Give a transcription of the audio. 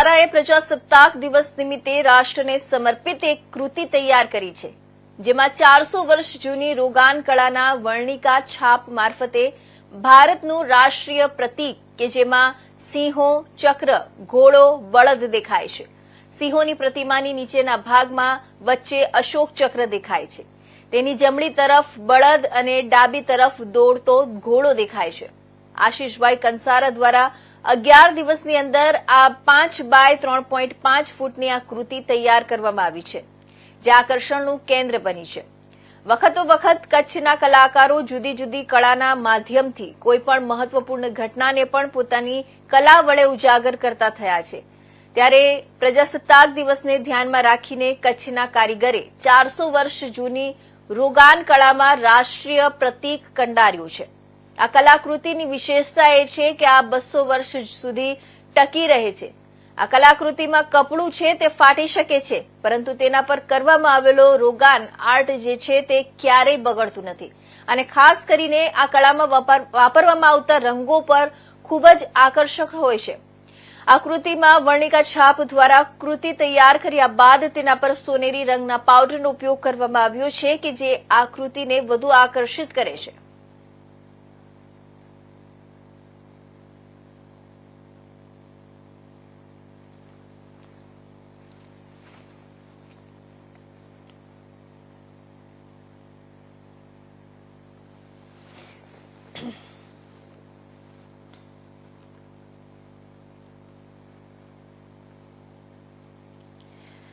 કંસારાએ પ્રજાસત્તાક દિવસ નિમિત્તે રાષ્ટ્રને સમર્પિત એક કૃતિ તૈયાર કરી છે, જેમાં 400 વર્ષ જૂની રોગાન કળાના વર્ણિકા છાપ મારફતે ભારતનું રાષ્ટ્રીય પ્રતીક કે જેમાં સિંહો, ચક્ર, ઘોડો, બળદ દેખાય છે. સિંહોની પ્રતિમાની નીચેના ભાગમાં વચ્ચે અશોક ચક્ર દેખાય છે. તેની જમણી તરફ બળદ અને ડાબી તરફ દોડતો ઘોડો દેખાય છે. આશીષભાઈ કંસારા દ્વારા 11 દિવસની અંદર આ 5 બાય 3.5 ફૂટની આ કૃતિ તૈયાર કરવામાં આવી છે, જે આકર્ષણનું કેન્દ્ર બની છે. વખતો વખત કચ્છના કલાકારો જુદી જુદી કળાના માધ્યમથી કોઈપણ મહત્વપૂર્ણ ઘટનાને પણ પોતાની કલા વડે ઉજાગર કરતા થયા છે. ત્યારે પ્રજાસત્તાક દિવસને ધ્યાનમાં રાખીને કચ્છના કારીગરે 400 વર્ષ જૂની રોગાન કળામાં રાષ્ટ્રીય પ્રતીક કંડાર્યું છે. આ કલાકૃતિની વિશેષતા એ છે કે આ 200 વર્ષ સુધી ટકી રહે છે. આ કલાકૃતિમાં કપડું છે તે ફાટી શકે છે, પરંતુ તેના પર કરવામાં આવેલો રોગાન આર્ટ જે છે તે ક્યારેય બગડતું નથી. અને ખાસ કરીને આ કળામાં વાપરવામાં આવતા રંગો પર ખૂબ જ આકર્ષક હોય છે. આ કૃતિમાં વર્ણિકા છાપ દ્વારા કૃતિ તૈયાર કર્યા બાદ તેના પર સોનેરી રંગના પાવડરનો ઉપયોગ કરવામાં આવ્યો છે કે જે આ કૃતિને વધુ આકર્ષિત કરે છે.